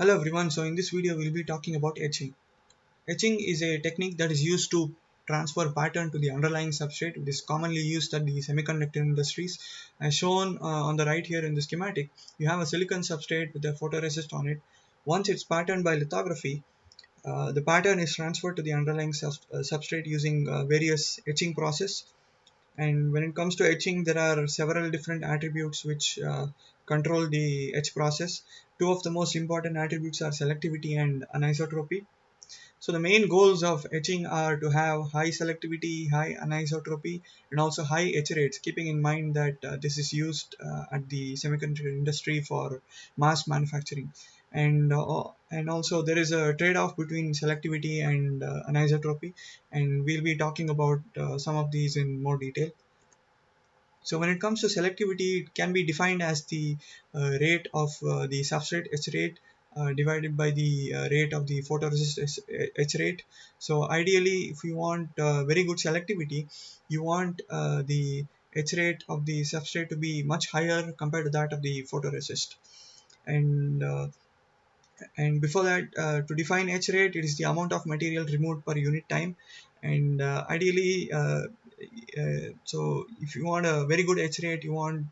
Hello everyone, so in this video we'll be talking about etching. Etching is a technique that is used to transfer pattern to the underlying substrate. It is commonly used at the semiconductor industries. As shown on the right here in the schematic, you have a silicon substrate with a photoresist on it. Once it's patterned by lithography, the pattern is transferred to the underlying substrate using various etching process. And when it comes to etching, there are several different attributes which control the etch process. Two of the most important attributes are selectivity and anisotropy. So the main goals of etching are to have high selectivity, high anisotropy, and also high etch rates, keeping in mind that this is used at the semiconductor industry for mass manufacturing. And also there is a trade-off between selectivity and anisotropy, and we'll be talking about some of these in more detail. So when it comes to selectivity, it can be defined as the rate of the substrate etch rate divided by the rate of the photoresist etch rate. So ideally, if you want very good selectivity, you want the etch rate of the substrate to be much higher compared to that of the photoresist. And and before that, to define etch rate, it is the amount of material removed per unit time. And ideally, so if you want a very good etch rate, you want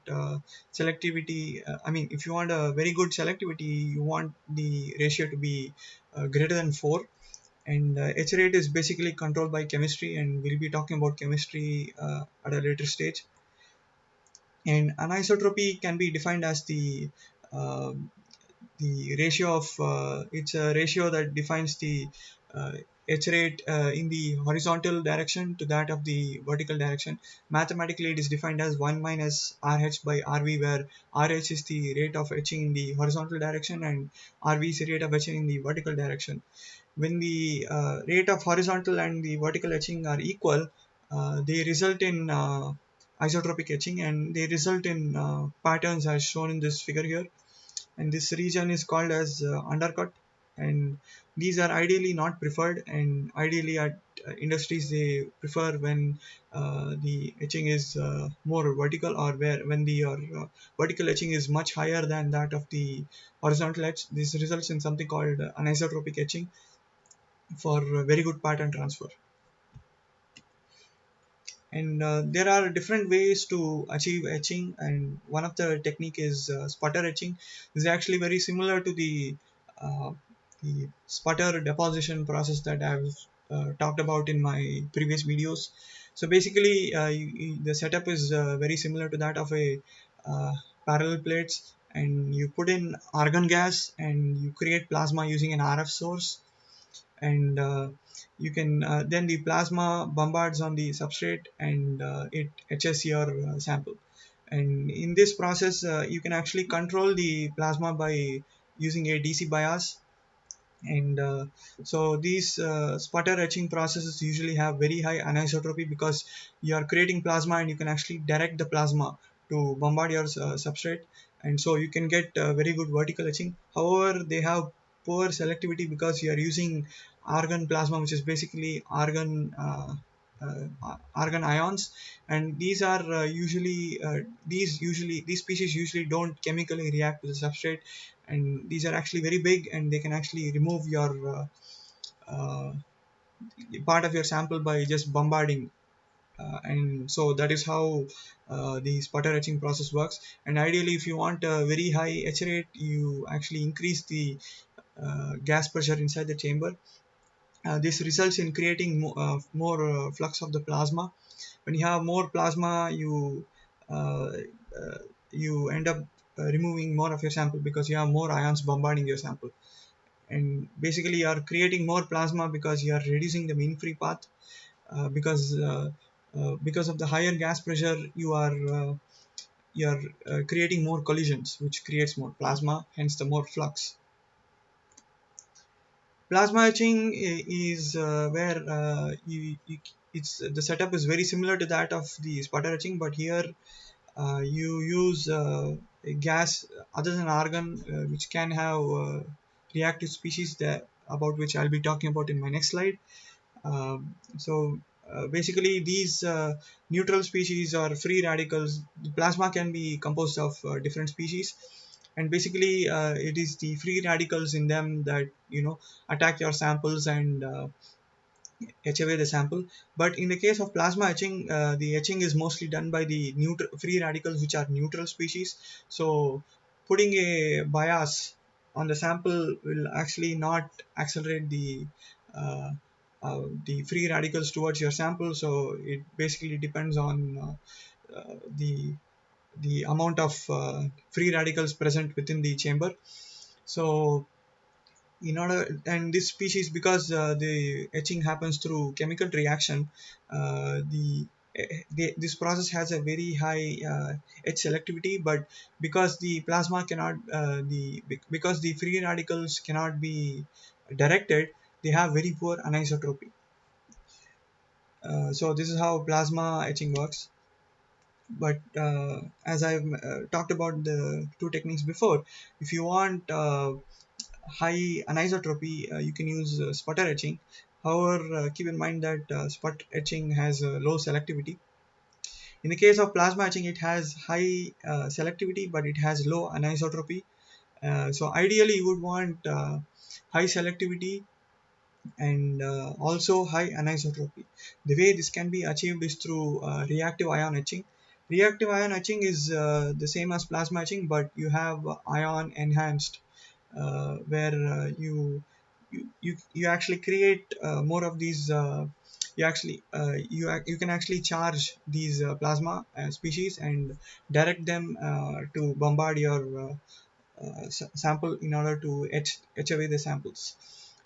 selectivity. If you want a very good selectivity, you want the ratio to be greater than 4. And etch rate is basically controlled by chemistry, and we'll be talking about chemistry at a later stage. And anisotropy can be defined as uh, the ratio of it's a ratio that defines the etch rate in the horizontal direction to that of the vertical direction. Mathematically, it is defined as 1 minus RH by RV, where RH is the rate of etching in the horizontal direction and RV is the rate of etching in the vertical direction. When the rate of horizontal and the vertical etching are equal, they result in isotropic etching, and they result in patterns as shown in this figure here. And this region is called as undercut, and these are ideally not preferred, and ideally at industries they prefer when the etching is more vertical, or when the vertical etching is much higher than that of the horizontal etch. This results in something called anisotropic etching for very good pattern transfer. And there are different ways to achieve etching, and one of the technique is sputter etching. This is actually very similar to uh, the sputter deposition process that I've talked about in my previous videos. So basically, the setup is very similar to that of a uh, parallel plates, and you put in argon gas and you create plasma using an RF source. And you can then the plasma bombards on the substrate, and it etches your sample. And in this process, you can actually control the plasma by using a DC bias. And so these sputter etching processes usually have very high anisotropy, because you are creating plasma and you can actually direct the plasma to bombard your substrate, and so you can get very good vertical etching. However, they have poor selectivity because you are using argon plasma, which is basically argon ions, and these are these species usually don't chemically react to the substrate, and these are actually very big, and they can actually remove your uh, part of your sample by just bombarding. And so that is how the sputter etching process works. And ideally, if you want a very high etch rate, you actually increase the gas pressure inside the chamber. This results in creating more flux of the plasma. When you have more plasma, uh, uh, you end up removing more of your sample because you have more ions bombarding your sample. And basically, you are creating more plasma because you are reducing the mean free path. Because of the higher gas pressure, you are creating more collisions, which creates more plasma, hence the more flux. Plasma etching is where it's the setup is very similar to that of the sputter etching, but here you use a gas other than argon, which can have reactive species that about which I'll be talking about in my next slide. So basically, these neutral species or free radicals, the plasma can be composed of different species. and basically it is the free radicals in them that attack your samples and etch away the sample. But in the case of plasma etching, the etching is mostly done by the free radicals, which are neutral species. So putting a bias on the sample will actually not accelerate the free radicals towards your sample. So it basically depends on the amount of free radicals present within the chamber. So in order, and this species, because the etching happens through chemical reaction, this process has a very high etch selectivity, but because the plasma cannot because the free radicals cannot be directed, they have very poor anisotropy. So this is how plasma etching works. But as I've talked about the two techniques before, if you want high anisotropy, you can use sputter etching. However, keep in mind that sput etching has low selectivity. In the case of plasma etching, it has high selectivity, but it has low anisotropy. So ideally, you would want high selectivity and also high anisotropy. The way this can be achieved is through reactive ion etching. Reactive ion etching is the same as plasma etching, but you have ion enhanced, where you actually create more of these. You can actually charge these plasma species and direct them to bombard your sample in order to etch away the samples.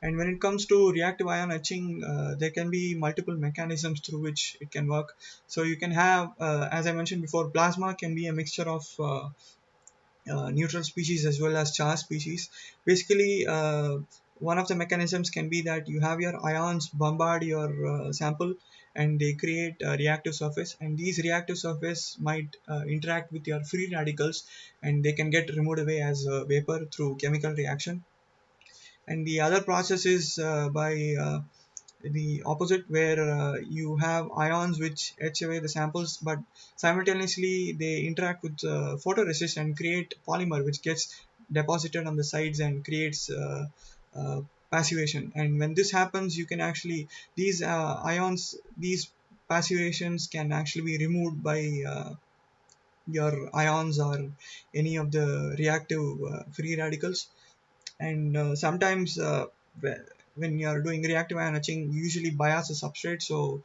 And when it comes to reactive ion etching, there can be multiple mechanisms through which it can work. So you can have, as I mentioned before, plasma can be a mixture of neutral species as well as charged species. Basically, one of the mechanisms can be that you have your ions bombard your sample and they create a reactive surface, and these reactive surface might interact with your free radicals and they can get removed away as vapor through chemical reaction. And the other process is by the opposite, where you have ions which etch away the samples, but simultaneously they interact with photoresist and create polymer which gets deposited on the sides and creates uh, passivation. And when this happens, you can actually, these ions, these passivations can actually be removed by your ions or any of the reactive free radicals. And sometimes when you are doing reactive ion etching, usually bias the substrate, so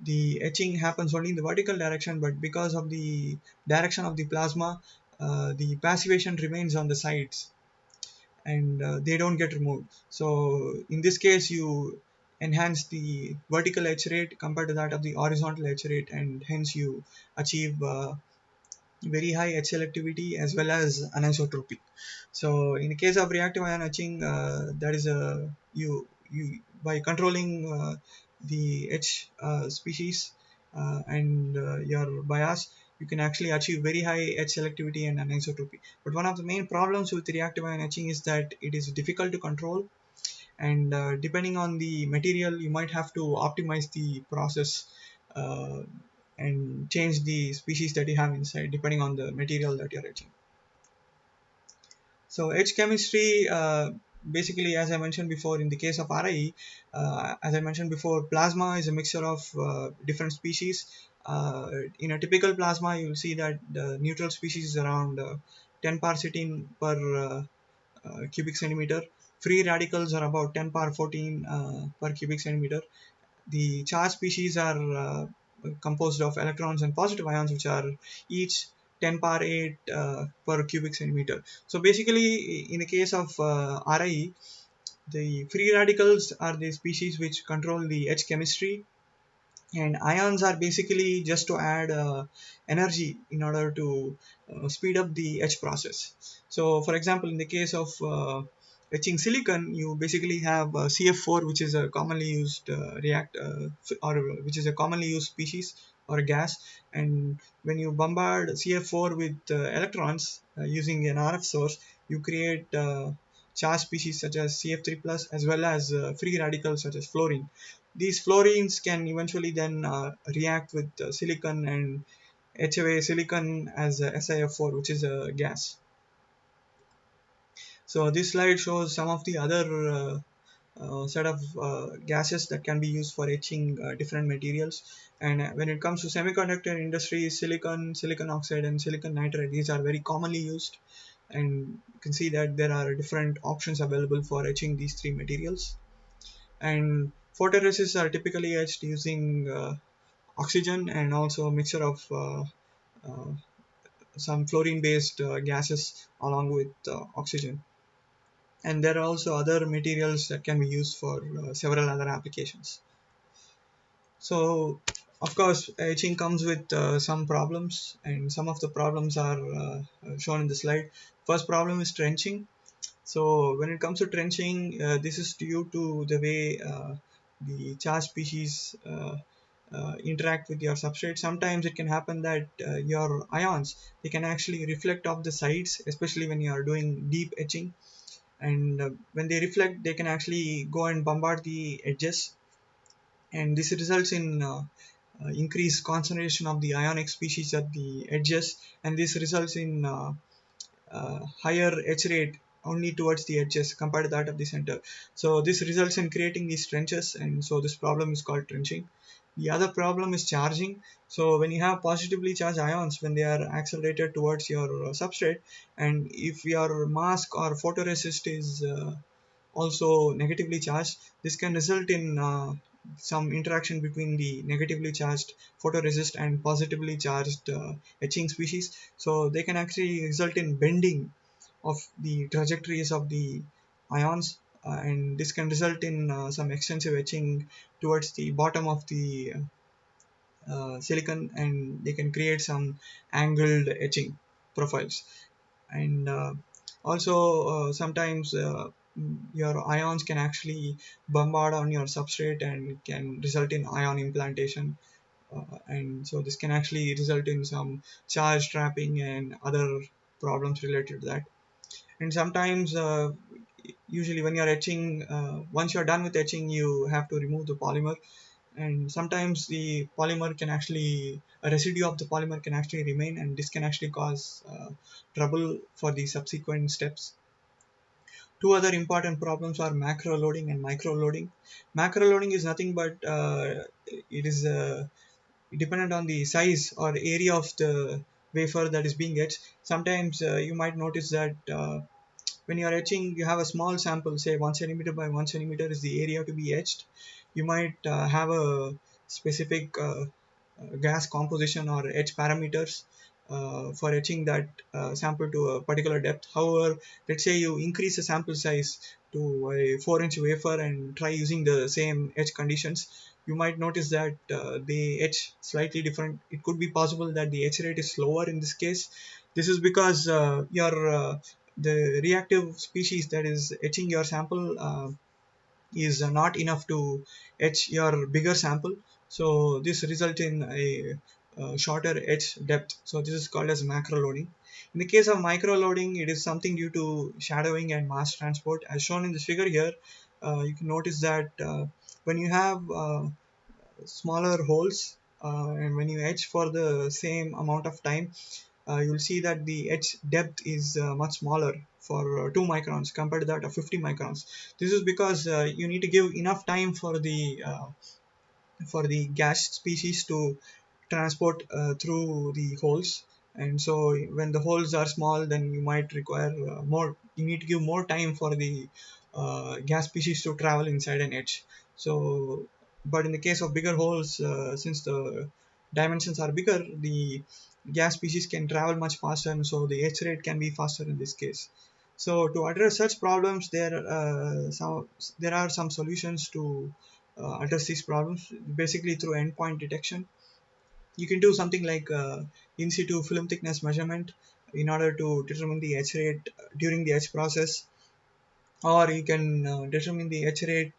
the etching happens only in the vertical direction, but because of the direction of the plasma, the passivation remains on the sides and they don't get removed. So in this case, you enhance the vertical etch rate compared to that of the horizontal etch rate, and hence you achieve very high etch selectivity as well as anisotropy. So in the case of reactive ion etching, that is a you by controlling the etch species and your bias, you can actually achieve very high etch selectivity and anisotropy. But one of the main problems with reactive ion etching is that it is difficult to control, and depending on the material, you might have to optimize the process uh, and change the species that you have inside depending on the material that you're etching. So etch chemistry, basically, as I mentioned before, in the case of RIE, as I mentioned before, plasma is a mixture of different species. In a typical plasma, you will see that the neutral species is around 10 parsetin per cubic centimeter. Free radicals are about 10 power 14 per cubic centimeter. The charged species are composed of electrons and positive ions, which are each 10 power 8 per cubic centimeter. So basically, in the case of RIE, the free radicals are the species which control the Etch chemistry, and ions are basically just to add energy in order to speed up the etch process. So for example, in the case of etching silicon, you basically have CF4, which is a commonly used or which is a commonly used species or gas. And when you bombard CF4 with electrons using an RF source, you create charged species such as CF3 plus as well as free radicals such as fluorine. These fluorines can eventually then react with silicon and etch away silicon as SiF4, which is a gas. So this slide shows some of the other set of gases that can be used for etching different materials. And when it comes to semiconductor industry, silicon oxide and silicon nitride, these are very commonly used, and you can see that there are different options available for etching these three materials. And photoresists are typically etched using oxygen and also a mixture of uh, some fluorine based gases along with oxygen. And there are also other materials that can be used for several other applications. So of course etching comes with some problems, and some of the problems are shown in the slide. First problem is trenching. So when it comes to trenching, this is due to the way the charge species interact with your substrate. Sometimes it can happen that your ions, they can actually reflect off the sides, especially when you are doing deep etching. And when they reflect, they can actually go and bombard the edges, and this results in increased concentration of the ionic species at the edges, and this results in higher etch rate only towards the edges compared to that of the center. So this results in creating these trenches, and so this problem is called trenching. The other problem is charging. So when you have positively charged ions, when they are accelerated towards your substrate, and if your mask or photoresist is also negatively charged, this can result in some interaction between the negatively charged photoresist and positively charged etching species. So they can actually result in bending of the trajectories of the ions, and this can result in some extensive etching towards the bottom of the silicon, and they can create some angled etching profiles. And also sometimes your ions can actually bombard on your substrate and can result in ion implantation, and so this can actually result in some charge trapping and other problems related to that. And sometimes usually when you're etching, once you're done with etching, you have to remove the polymer, and sometimes the polymer can actually, a residue of the polymer can actually remain, and this can actually cause trouble for the subsequent steps. Two other important problems are macro loading and micro loading. Macro loading is nothing but it is dependent on the size or area of the wafer that is being etched. Sometimes you might notice that when you are etching, you have a small sample, say 1 centimeter by 1 centimeter is the area to be etched. You might have a specific gas composition or etch parameters for etching that sample to a particular depth. However, let's say you increase the sample size to a 4-inch wafer and try using the same etch conditions, you might notice that they etch slightly different. It could be possible that the etch rate is slower in this case. This is because your the reactive species that is etching your sample is not enough to etch your bigger sample. So this results in a shorter etch depth. So this is called as macro loading. In the case of micro loading, it is something due to shadowing and mass transport. As shown in this figure here, you can notice that when you have smaller holes, and when you etch for the same amount of time, you'll see that the etch depth is much smaller for 2 microns compared to that of 50 microns. This is because you need to give enough time for the gas species to transport through the holes. And so when the holes are small, then you might require more, you need to give more time for the gas species to travel inside an edge. So but in the case of bigger holes, since the dimensions are bigger, the gas species can travel much faster, and so the etch rate can be faster in this case. So to address such problems, there are some solutions to address these problems, basically through endpoint detection. You can do something like in situ film thickness measurement in order to determine the etch rate during the etch process, or you can determine the etch rate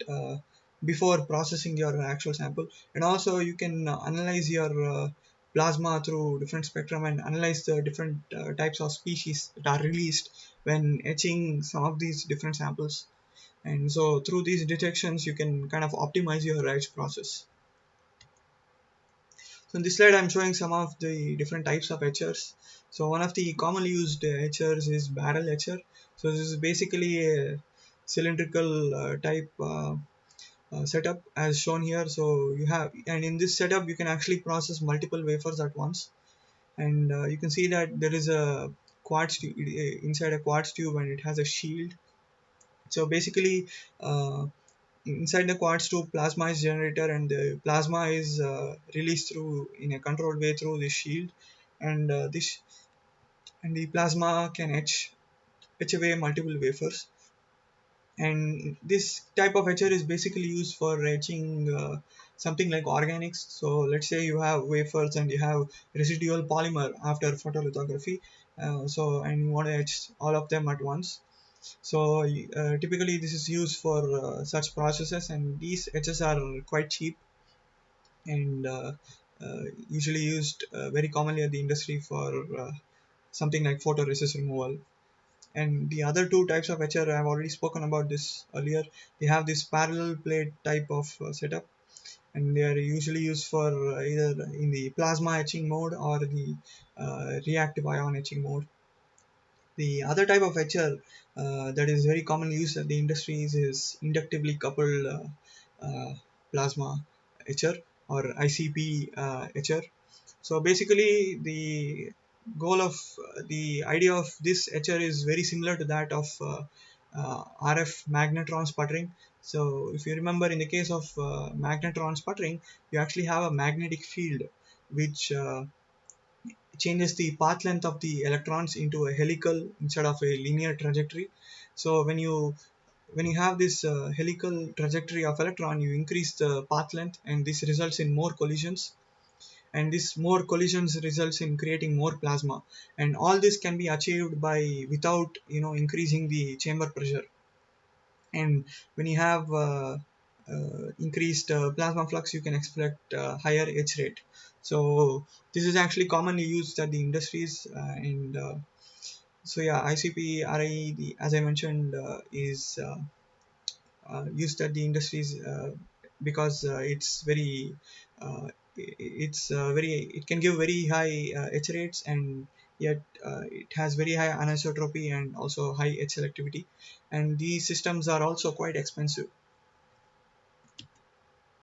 before processing your actual sample. And also you can analyze your plasma through different spectrum and analyze the different types of species that are released when etching some of these different samples. And so through these detections, you can kind of optimize your etch process. So in this slide, I'm showing some of the different types of etchers. So one of the commonly used etchers is barrel etcher. So this is basically a cylindrical type setup as shown here. So you have, and in this setup you can actually process multiple wafers at once, and you can see that there is a quartz tube inside a quartz tube, and it has a shield. So basically, inside the quartz tube, plasma is generated, and the plasma is released through in a controlled way through this shield, and this and the plasma can etch away multiple wafers. And this type of etcher is basically used for etching something like organics. So let's say you have wafers and you have residual polymer after photolithography, and you want to etch all of them at once. So typically this is used for such processes, and these etchers are quite cheap, and usually used very commonly at the industry for something like photoresist removal. And the other two types of etcher, I've already spoken about this earlier. They have this parallel plate type of setup, and they are usually used for either in the plasma etching mode or the reactive ion etching mode. The other type of etcher that is very commonly used at the industries is inductively coupled plasma etcher, or ICP etcher. So basically, the idea of this etcher is very similar to that of RF magnetron sputtering. So if you remember, in the case of magnetron sputtering, you actually have a magnetic field which changes the path length of the electrons into a helical instead of a linear trajectory. So when you have this helical trajectory of electron, you increase the path length, and this results in more collisions, and this more collisions results in creating more plasma, and all this can be achieved by without increasing the chamber pressure. And when you have increased plasma flux, you can expect higher etch rate. So this is actually commonly used at the industries, and so yeah, ICP-RI, as I mentioned, is used at the industries because it can give very high etch rates, and yet it has very high anisotropy and also high etch selectivity, and these systems are also quite expensive.